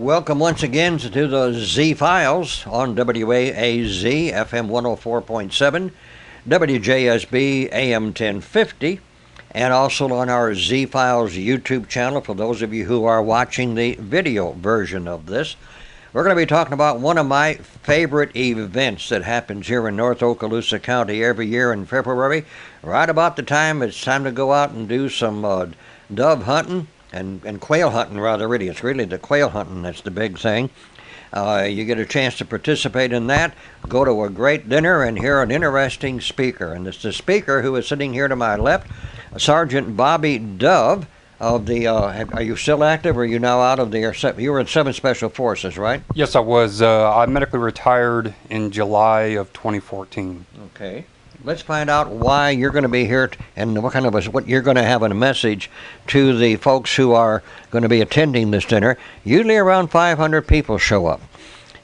welcome once again to the Z Files on WAAZ FM 104.7, WJSB AM 1050, and also on our Z Files YouTube channel for those of you who are watching the video version of this. We're going to be talking about one of my favorite events that happens here in North Okaloosa County every year in February, right about the time it's time to go out and do some dove hunting. And quail hunting, rather, really. It's really the quail hunting that's the big thing. You get a chance to participate in that, go to a great dinner, and hear an interesting speaker. And it's the speaker who is sitting here to my left, Sergeant Bobby Dove of the, are you still active, or are you now out of the, you were in 7 Special Forces, right? Yes, I was. I medically retired in July of 2014. Okay. Let's find out why you're going to be here and what you're going to have in a message to the folks who are going to be attending this dinner. Usually around 500 people show up.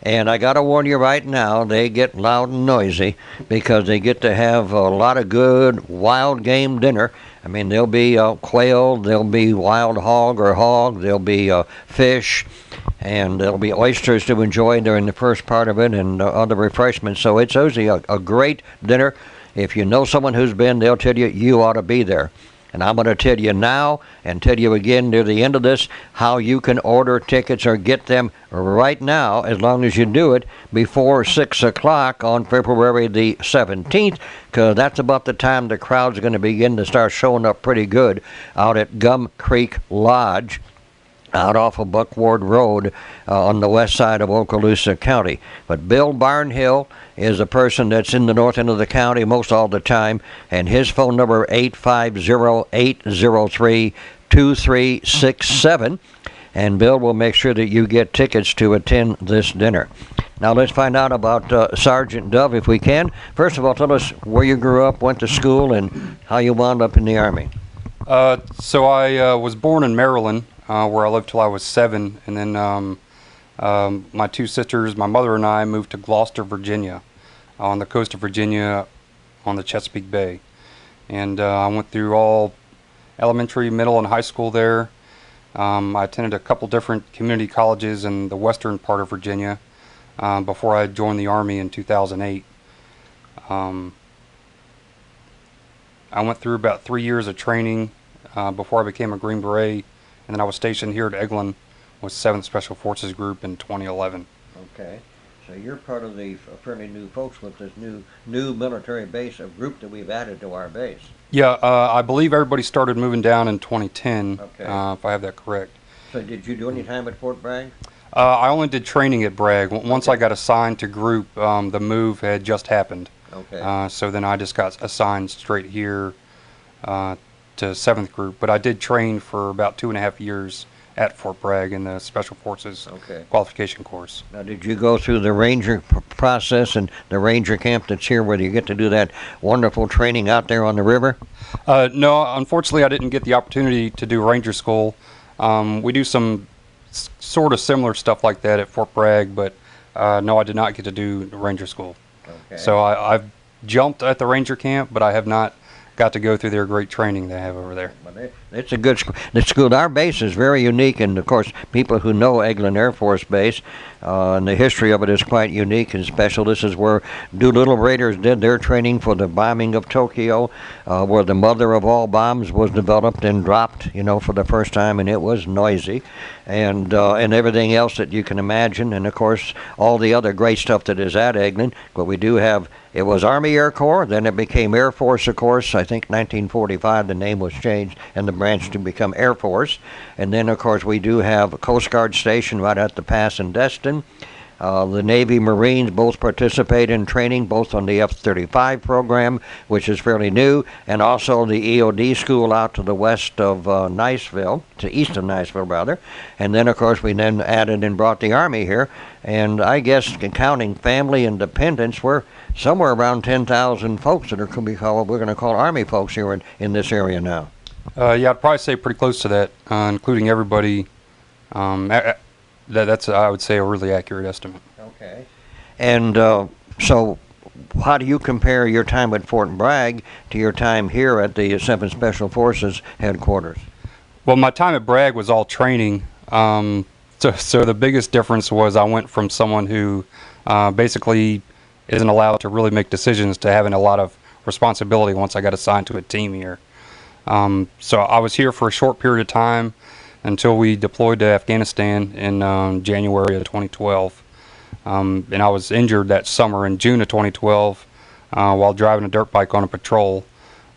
And I got to warn you right now, they get loud and noisy because they get to have a lot of good wild game dinner. I mean, there'll be quail, there'll be wild hog, there'll be fish, and there'll be oysters to enjoy during the first part of it and other refreshments. So it's usually a great dinner. If you know someone who's been, they'll tell you you ought to be there. And I'm going to tell you now and tell you again near the end of this how you can order tickets or get them right now as long as you do it before 6 o'clock on February the 17th, because that's about the time the crowd's going to begin to start showing up pretty good out at Gum Creek Lodge, out off of Buckward Road on the west side of Okaloosa County. But Bill Barnhill is a person that's in the north end of the county most all the time, and his phone number 850-803-2367, and Bill will make sure that you get tickets to attend this dinner. Now let's find out about Sergeant Dove if we can. First of all, tell us where you grew up, went to school, and how you wound up in the Army. So I was born in Maryland, where I lived till I was 7, and then my 2 sisters, my mother and I, moved to Gloucester, Virginia, on the coast of Virginia on the Chesapeake Bay. And I went through all elementary, middle, and high school there. I attended a couple different community colleges in the western part of Virginia before I joined the Army in 2008. I went through about 3 years of training before I became a Green Beret, and then I was stationed here at Eglin with 7th Special Forces Group in 2011. Okay, so you're part of the fairly new folks with this new military base, a group that we've added to our base. Yeah, I believe everybody started moving down in 2010, okay. If I have that correct. So did you do any time at Fort Bragg? I only did training at Bragg. Once I got assigned to group, the move had just happened. Okay. So then I just got assigned straight here to 7th Group, but I did train for about 2.5 years at Fort Bragg in the Special Forces qualification course. Now, did you go through the Ranger process and the Ranger camp that's here where you get to do that wonderful training out there on the river? No, unfortunately I didn't get the opportunity to do Ranger School. We do some sort of similar stuff like that at Fort Bragg, but no, I did not get to do Ranger School. Okay. So I've jumped at the Ranger camp, but I have not got to go through their great training they have over there. It's a good school. The school. Our base is very unique, and of course, people who know Eglin Air Force Base and the history of it is quite unique and special. This is where Doolittle Raiders did their training for the bombing of Tokyo, where the mother of all bombs was developed and dropped, for the first time, and it was noisy, and everything else that you can imagine, and of course, all the other great stuff that is at Eglin. But we do have. It was Army Air Corps, then it became Air Force, of course. I think 1945 the name was changed and the branch to become Air Force. And then, of course, we do have a Coast Guard station right at the pass in Destin. The Navy Marines both participate in training, both on the F-35 program, which is fairly new, and also the EOD school out to the west of Niceville, to east of Niceville, rather. And then, of course, we then added and brought the Army here. And I guess, counting family and dependents, we're somewhere around 10,000 folks that are going to be called, we're going to call Army folks here in this area now. Yeah, I'd probably say pretty close to that, including everybody. That's, I would say, a really accurate estimate. Okay. And so how do you compare your time at Fort Bragg to your time here at the 7th Special Forces headquarters? Well, my time at Bragg was all training. So the biggest difference was I went from someone who basically isn't allowed to really make decisions to having a lot of responsibility once I got assigned to a team here. So I was here for a short period of time until we deployed to Afghanistan in January of 2012. And I was injured that summer in June of 2012 while driving a dirt bike on a patrol.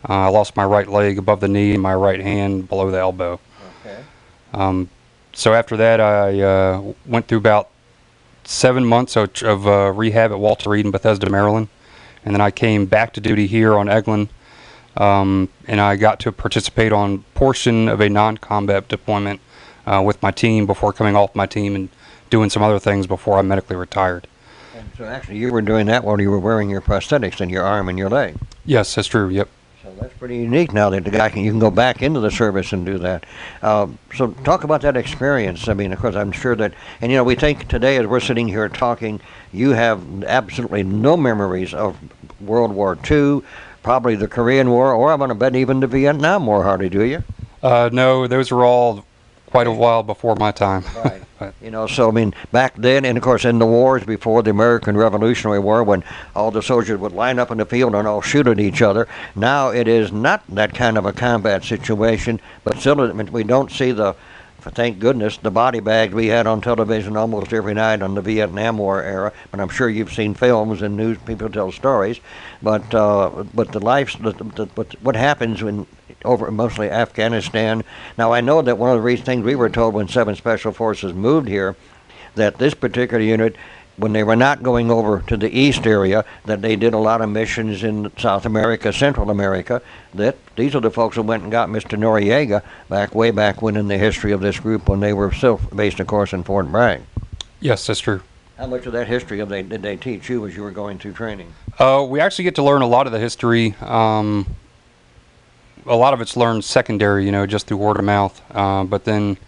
I lost my right leg above the knee and my right hand below the elbow. Okay. So after that, I went through about 7 months of rehab at Walter Reed in Bethesda, Maryland. And then I came back to duty here on Eglin. And I got to participate on portion of a non-combat deployment with my team before coming off my team and doing some other things before I medically retired. And so actually you were doing that while you were wearing your prosthetics in your arm and your leg. Yes, that's true. Yep. So that's pretty unique now that the guy you can go back into the service and do that. So talk about that experience. I mean, of course, I'm sure that, and we think today as we're sitting here talking, you have absolutely no memories of World War II, probably the Korean War, or I'm going to bet even the Vietnam War, hardly, do you? No, those were all quite a while before my time. Right. So I mean, back then, and of course in the wars before the American Revolutionary War, when all the soldiers would line up in the field and all shoot at each other, now it is not that kind of a combat situation, but still we don't see thank goodness, the body bags we had on television almost every night on the Vietnam War era. But I'm sure you've seen films and news, people tell stories. But what happens over mostly Afghanistan. Now I know that one of the things we were told when 7 Special Forces moved here, that this particular unit, when they were not going over to the east area, that they did a lot of missions in South America, Central America, that these are the folks who went and got Mr. Noriega way back when in the history of this group, when they were still based, of course, in Fort Bragg. Yes, that's true. How much of that history did they teach you as you were going through training? We actually get to learn a lot of the history. A lot of it's learned secondary, just through word of mouth. But then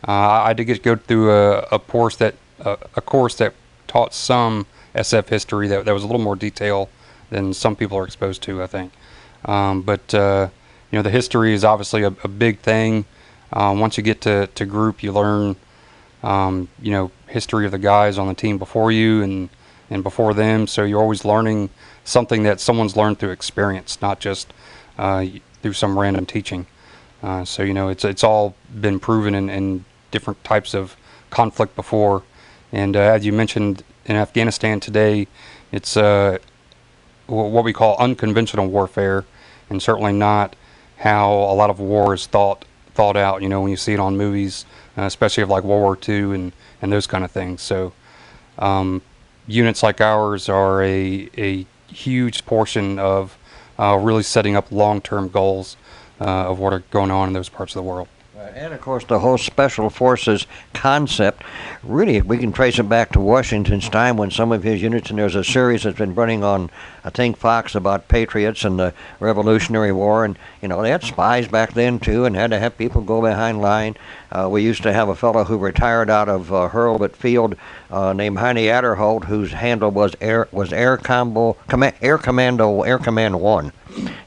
I did get to go through a course that taught some SF history that was a little more detail than some people are exposed to, I think. But the history is obviously a big thing. Once you get to group, you learn, history of the guys on the team before you and before them. So you're always learning something that someone's learned through experience, not just through some random teaching. So it's all been proven in different types of conflict before. And as you mentioned, in Afghanistan today, it's what we call unconventional warfare, and certainly not how a lot of war is thought out. When you see it on movies, especially of like World War II and those kind of things. So units like ours are a huge portion of really setting up long-term goals of what are going on in those parts of the world. And, of course, the whole Special Forces concept, really, we can trace it back to Washington's time when some of his units, and there's a series that's been running on, I think, Fox about patriots and the Revolutionary War. And, they had spies back then, too, and had to have people go behind line. We used to have a fellow who retired out of Hurlbut Field named Heine Adderholt, whose handle was Air Command 1.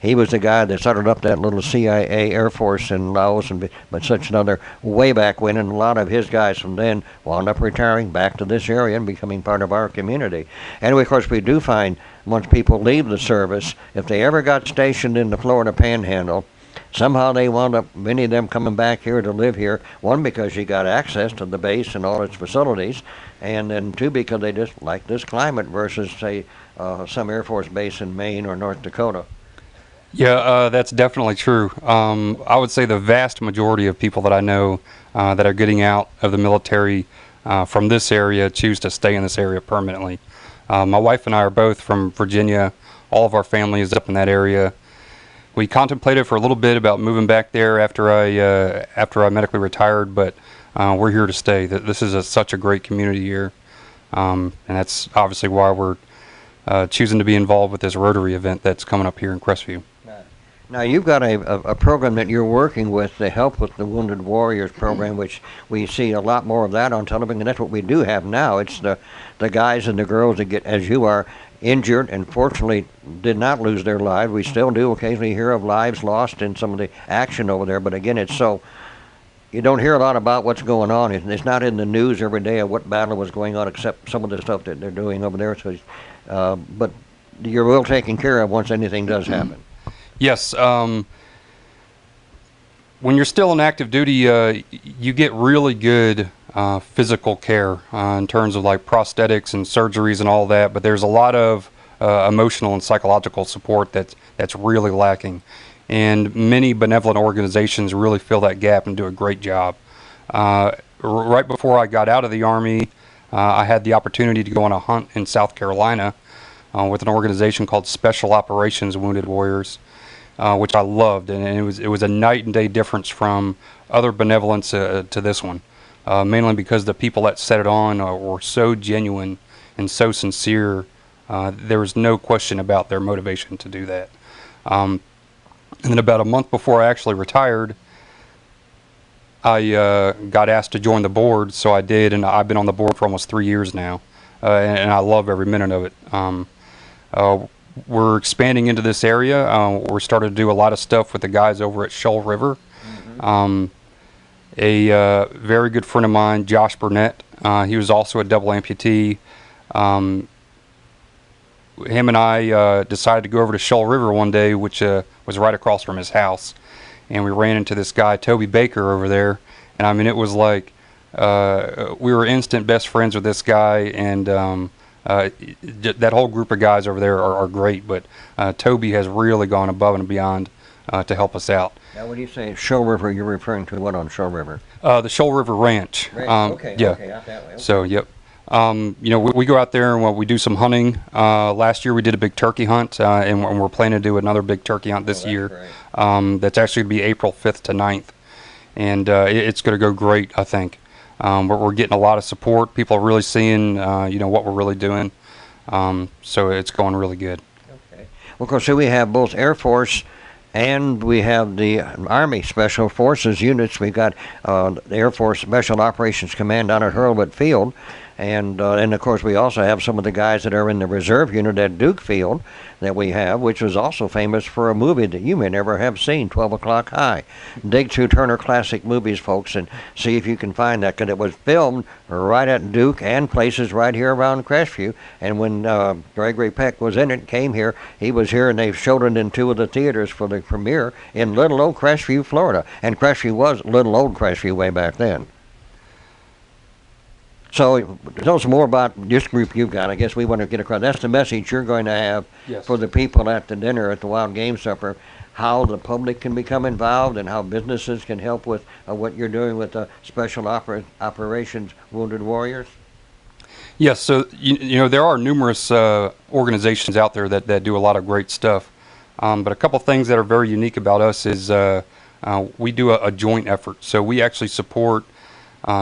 He was the guy that started up that little CIA Air Force in Laos but such another way back when, and a lot of his guys from then wound up retiring back to this area and becoming part of our community. And of course we do find once people leave the service, if they ever got stationed in the Florida Panhandle, somehow they wound up, many of them coming back here to live here, one because you got access to the base and all its facilities, and then two because they just like this climate versus, say, some Air Force base in Maine or North Dakota. Yeah, that's definitely true. I would say the vast majority of people that I know that are getting out of the military from this area choose to stay in this area permanently. My wife and I are both from Virginia. All of our family is up in that area. We contemplated for a little bit about moving back there after I medically retired, but we're here to stay. This is such a great community here, and that's obviously why we're choosing to be involved with this Rotary event that's coming up here in Crestview. Now, you've got a program that you're working with to help with the Wounded Warriors program, which we see a lot more of that on television, and that's what we do have now. It's the guys and the girls that get, as you are, injured and fortunately did not lose their lives. We still do occasionally hear of lives lost in some of the action over there, but again, it's so you don't hear a lot about what's going on. It's not in the news every day of what battle was going on, except some of the stuff that they're doing over there. So, but you're well taken care of once anything does happen. Yes. When you're still in active duty, you get really good physical care in terms of like prosthetics and surgeries and all that. But there's a lot of emotional and psychological support that's really lacking. And many benevolent organizations really fill that gap and do a great job. Right before I got out of the Army, I had the opportunity to go on a hunt in South Carolina with an organization called Special Operations Wounded Warriors, which I loved. And it was a night and day difference from other benevolence to this one, mainly because the people that set it on were so genuine and so sincere. There was no question about their motivation to do that. And then about a month before I actually retired, I got asked to join the board, so I did, and I've been on the board for almost 3 years now, and I love every minute of it. We're expanding into this area. We're starting to do a lot of stuff with the guys over at Shoal River. Mm-hmm. A very good friend of mine, Josh Burnett, he was also a double amputee. Him and I decided to go over to Shoal River one day, which was right across from his house, and we ran into this guy, Toby Baker, over there. And I mean, it was like we were instant best friends with this guy, and that whole group of guys over there are great. But Toby has really gone above and beyond to help us out. Now, when you say Shoal River, you're referring to what on Shoal River? The Shoal River Ranch. Okay, yeah. okay, out that way. Okay. So, yep. You know, we go out there and we do some hunting. Last year we did a big turkey hunt, and we're planning to do another big turkey hunt this year. That's actually going to be April 5th to 9th, and it's going to go great, I think. We're getting a lot of support. People are really seeing, you know, what we're really doing. So it's going really good. Okay. Well, of course, so we have both Air Force and we have the Army Special Forces units. We've got the Air Force Special Operations Command down at Hurlbut Field. And of course, we also have some of the guys that are in the reserve unit at Duke Field that we have, which was also famous for a movie that you may never have seen, 12 O'Clock High. Dig through Turner Classic Movies, folks, and see if you can find that, because it was filmed right at Duke and places right here around Crestview. And when Gregory Peck was in it, came here, he was here, and they showed it in 2 of the theaters for the premiere in little old Crestview, Florida. And Crestview was little old Crestview way back then. So tell us more about this group you've got. I guess we want to get across. That's the message you're going to have for the people at the dinner at the Wild Game Supper, how the public can become involved and how businesses can help with what you're doing with the Special Operations Wounded Warriors. Yes, so you know, there are numerous organizations out there that do a lot of great stuff. But a couple things that are very unique about us is we do a joint effort. So we actually support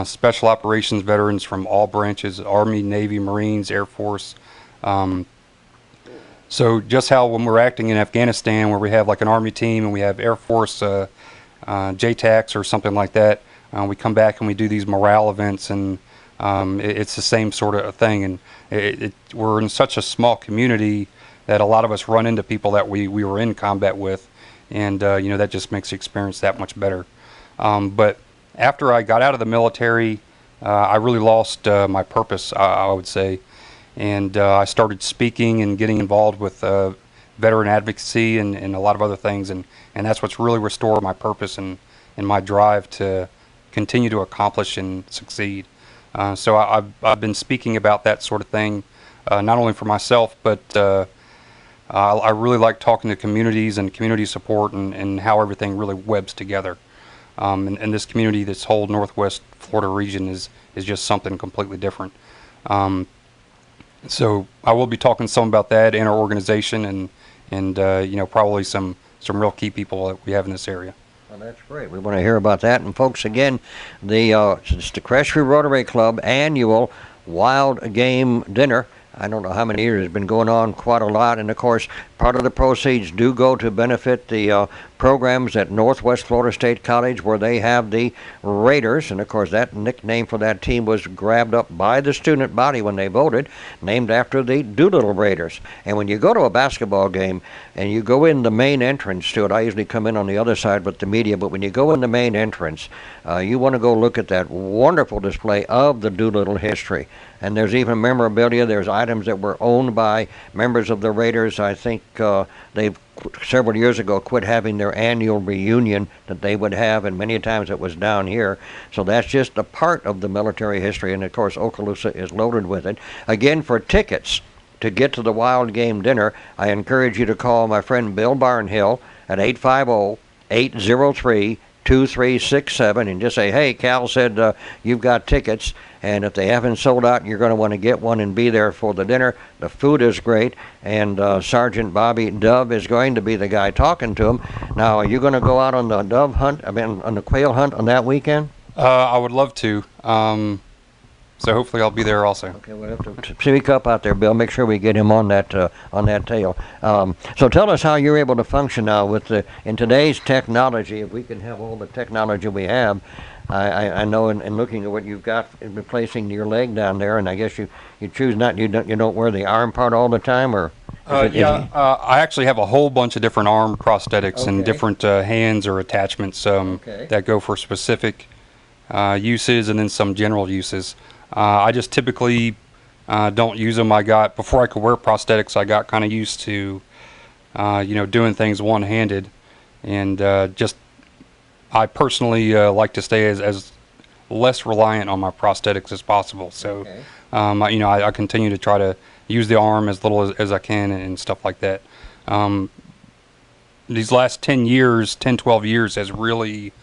special operations veterans from all branches: Army, Navy, Marines, Air Force. So just how when we're acting in Afghanistan, where we have like an Army team and we have Air Force JTACs or something like that, we come back and we do these morale events, and it's the same sort of thing. And we're in such a small community that a lot of us run into people that we were in combat with, and you know, that just makes the experience that much better. But after I got out of the military, I really lost my purpose, I would say, and I started speaking and getting involved with veteran advocacy and a lot of other things, and that's what's really restored my purpose and my drive to continue to accomplish and succeed. So I've been speaking about that sort of thing, not only for myself, but I really like talking to communities and community support and how everything really webs together. And this community, this whole Northwest Florida region is just something completely different. So I will be talking some about that in our organization and you know, probably some real key people that we have in this area. Well, that's great. We want to hear about that. And folks, again, it's the Crestview Rotary Club annual Wild Game Dinner. I don't know how many years it's been going on, quite a lot. And of course, part of the proceeds do go to benefit the programs at Northwest Florida State College where they have the Raiders, and of course that nickname for that team was grabbed up by the student body when they voted, named after the Doolittle Raiders. And when you go to a basketball game and you go in the main entrance to it, I usually come in on the other side with the media, but when you go in the main entrance, you want to go look at that wonderful display of the Doolittle history. And there's even memorabilia. There's items that were owned by members of the Raiders. I think they've several years ago quit having their annual reunion that they would have, and many times it was down here. So that's just a part of the military history, and of course Okaloosa is loaded with it. Again, for tickets to get to the Wild Game Dinner, I encourage you to call my friend Bill Barnhill at 850-803-2367 and just say, hey, Cal said you've got tickets, and if they haven't sold out, you're going to want to get one and be there for the dinner. The food is great, and Sergeant Bobby Dove is going to be the guy talking to him. Now, are you going to go out on the dove hunt, on the quail hunt on that weekend? I would love to. So hopefully I'll be there also. Okay, we'll have to speak up out there, Bill. Make sure we get him on that tail. So tell us how you're able to function now with in today's technology. If we can have all the technology we have, I know in looking at what you've got in replacing your leg down there, and I guess you choose not you don't wear the arm part all the time, or I actually have a whole bunch of different arm prosthetics and different hands or attachments that go for specific uses and then some general uses. I just typically don't use them. Before I could wear prosthetics, I got kind of used to, doing things one-handed, and I personally like to stay as less reliant on my prosthetics as possible. So, I continue to try to use the arm as little as I can and stuff like that. These last 12 years has really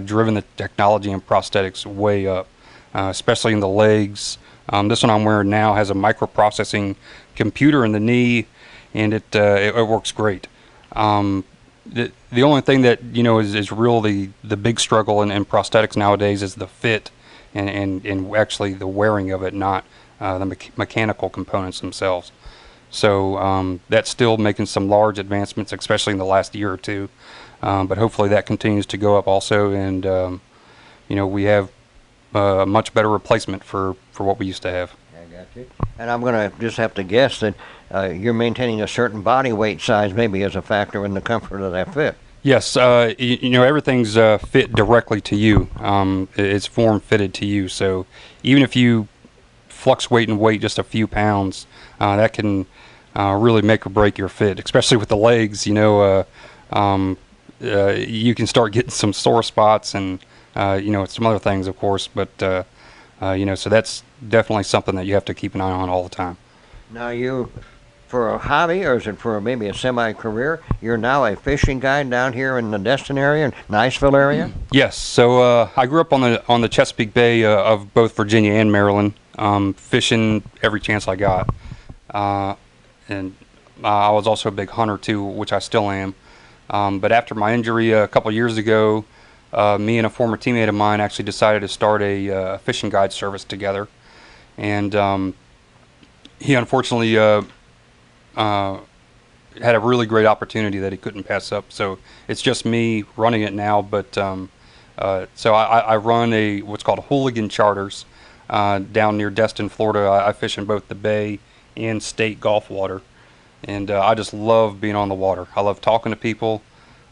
driven the technology in prosthetics way up. Especially in the legs. This one I'm wearing now has a microprocessing computer in the knee, and it works great. The only thing that is really the big struggle in prosthetics nowadays is the fit and actually the wearing of it, not the mechanical components themselves. So that's still making some large advancements, especially in the last year or two. But hopefully that continues to go up also, and we have a much better replacement for what we used to have. I got you. And I'm going to just have to guess that you're maintaining a certain body weight size maybe as a factor in the comfort of that fit. Yes, everything's fit directly to you. It's form fitted to you. So even if you fluctuate in weight just a few pounds, that can really make or break your fit, especially with the legs. You can start getting some sore spots and some other things, of course, but, so that's definitely something that you have to keep an eye on all the time. Now, for a hobby, or is it for maybe a semi-career, you're now a fishing guide down here in the Destin area, and Niceville area? Yes, so I grew up on the Chesapeake Bay of both Virginia and Maryland, fishing every chance I got. And I was also a big hunter, too, which I still am. But after my injury a couple years ago, me and a former teammate of mine actually decided to start a fishing guide service together, and he unfortunately had a really great opportunity that he couldn't pass up. So it's just me running it now, but so I run what's called Hooligan Charters down near Destin, Florida. I fish in both the bay and state Gulf water, and I just love being on the water. I love talking to people.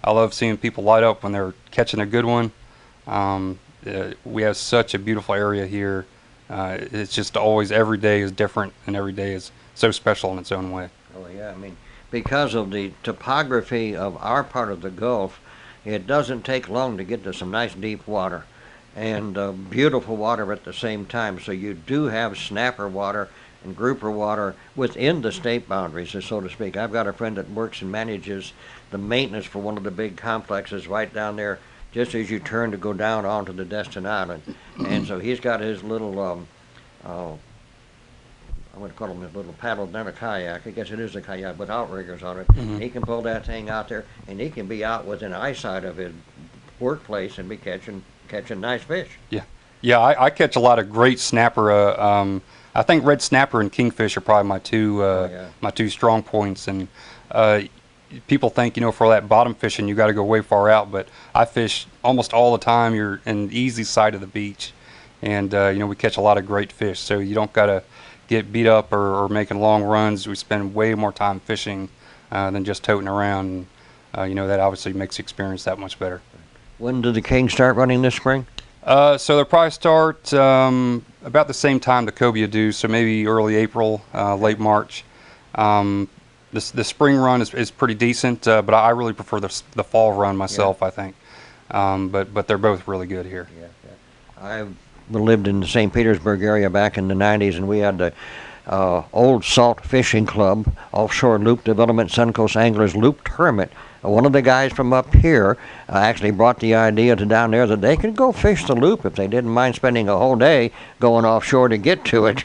I love seeing people light up when they're catching a good one. We have such a beautiful area here. It's just always, every day is different, and every day is so special in its own way. Oh, yeah. Because of the topography of our part of the Gulf, it doesn't take long to get to some nice deep water and beautiful water at the same time. So you do have snapper water and grouper water within the state boundaries, so to speak. I've got a friend that works and manages the maintenance for one of the big complexes right down there just as you turn to go down onto the Destin Island. And so he's got his little, I would call them his little paddle, not a kayak. I guess it is a kayak, but outriggers on it. Mm-hmm. He can pull that thing out there, and he can be out within eyesight of his workplace and be catching nice fish. Yeah, I catch a lot of great snapper. I think red snapper and kingfish are probably my two strong points, and people think, for that bottom fishing, you got to go way far out, but I fish almost all the time. You're in the easy side of the beach, and we catch a lot of great fish. So you don't got to get beat up or making long runs. We spend way more time fishing than just toting around. That obviously makes the experience that much better. When do the Kings start running this spring? So they'll probably start about the same time the cobia do, so maybe early April, late March. The spring run is pretty decent, but I really prefer the fall run myself. I think, but they're both really good here. I lived in the St. Petersburg area back in the 90s, and we had the Old Salt Fishing Club, Offshore Loop Development, Suncoast Anglers Loop Tournament. One of the guys from up here actually brought the idea to down there that they could go fish the loop if they didn't mind spending a whole day going offshore to get to it,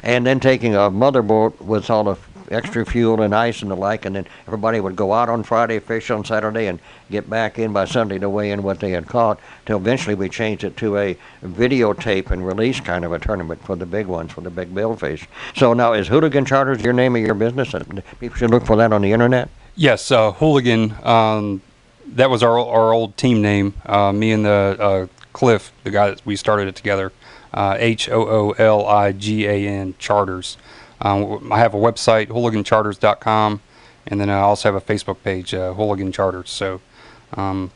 and then taking a motherboat with all the extra fuel and ice and the like, and then everybody would go out on Friday, fish on Saturday, and get back in by Sunday to weigh in what they had caught, till eventually we changed it to a videotape and release kind of a tournament for the big ones, for the big billfish. So now, is Hooligan Charters your name of your business? People should look for that on the internet? Yes, Hooligan, that was our old team name. Me and the Cliff, the guy that we started it together, HOOLIGAN Charters. I have a website, hooligancharters.com, and then I also have a Facebook page, Hooligan Charters. So if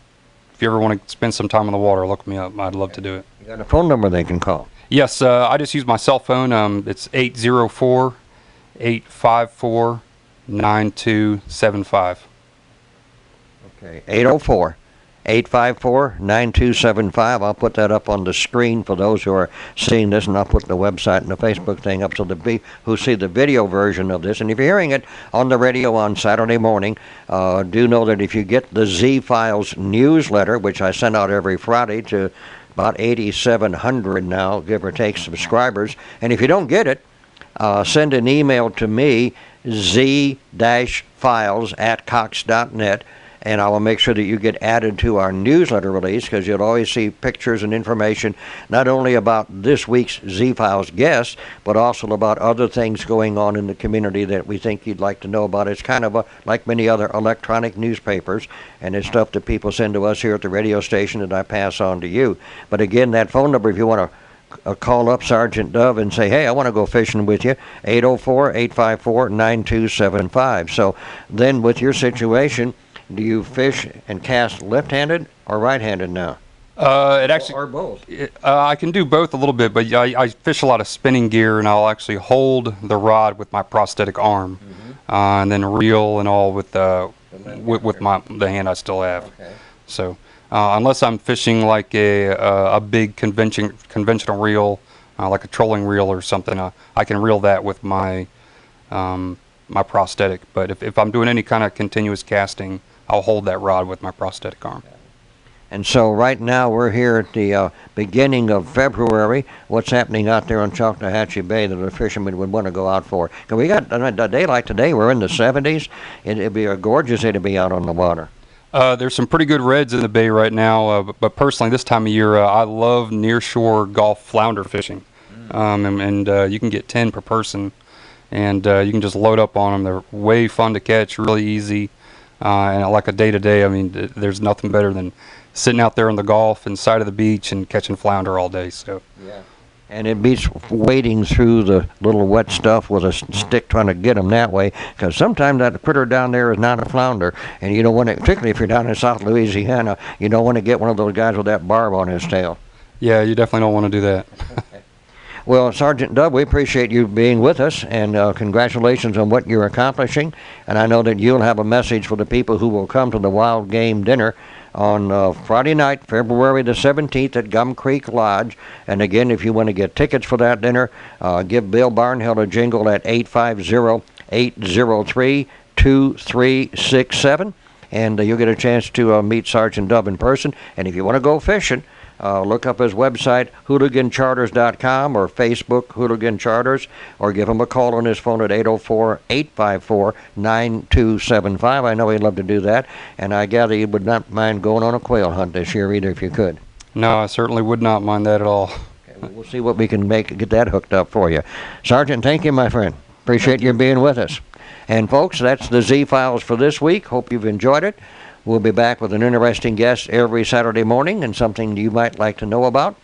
you ever want to spend some time on the water, look me up. I'd love to do it. You got a phone number they can call? Yes, I just use my cell phone. It's 804-854-9275. Okay, 804-854-9275. I'll put that up on the screen for those who are seeing this, and I'll put the website and the Facebook thing up so who see the video version of this. And if you're hearing it on the radio on Saturday morning, do know that if you get the Z-Files newsletter, which I send out every Friday to about 8,700 now, give or take, subscribers, and if you don't get it, send an email to me, z-files@cox.net, and I will make sure that you get added to our newsletter release, because you'll always see pictures and information not only about this week's Z-Files guests, but also about other things going on in the community that we think you'd like to know about. It's kind of like many other electronic newspapers, and it's stuff that people send to us here at the radio station that I pass on to you. But again, that phone number, if you want to call up Sergeant Dove and say, hey, I want to go fishing with you, 804-854-9275. So then with your situation, do you fish and cast left-handed or right-handed now? It actually, or both? I can do both a little bit, but I fish a lot of spinning gear, and I'll actually hold the rod with my prosthetic arm, and then reel and all with the hand I still have. Okay. So unless I'm fishing like a big conventional reel, like a trolling reel or something, I can reel that with my my prosthetic. But if I'm doing any kind of continuous casting, I'll hold that rod with my prosthetic arm. And so right now we're here at the beginning of February. What's happening out there on Chalknahatchee Bay that a fisherman would want to go out for? Because we got a day like today, we're in the 70s. It'd be a gorgeous day to be out on the water. There's some pretty good reds in the bay right now, but personally this time of year I love nearshore Gulf flounder fishing. And you can get 10 per person, and you can just load up on them. They're way fun to catch, really easy. And like a day-to-day, I mean, there's nothing better than sitting out there on the Gulf and side of the beach and catching flounder all day. So. Yeah. And it beats wading through the little wet stuff with a stick trying to get them that way, because sometimes that critter down there is not a flounder, and you don't want to, particularly if you're down in South Louisiana, you don't want to get one of those guys with that barb on his tail. Yeah, you definitely don't want to do that. Well, Sergeant Dove, we appreciate you being with us, and congratulations on what you're accomplishing. And I know that you'll have a message for the people who will come to the Wild Game Dinner on Friday night, February the 17th at Gum Creek Lodge. And again, if you want to get tickets for that dinner, give Bill Barnhill a jingle at 850-803-2367, and you'll get a chance to meet Sergeant Dove in person. And if you want to go fishing, look up his website, hooligancharters.com, or Facebook, Hooligan Charters, or give him a call on his phone at 804-854-9275. I know he'd love to do that, and I gather you would not mind going on a quail hunt this year either if you could. No, I certainly would not mind that at all. Okay, well, we'll see what we can get that hooked up for you. Sergeant, thank you, my friend. Appreciate you being with us. And folks, that's the Z-Files for this week. Hope you've enjoyed it. We'll be back with an interesting guest every Saturday morning and something you might like to know about.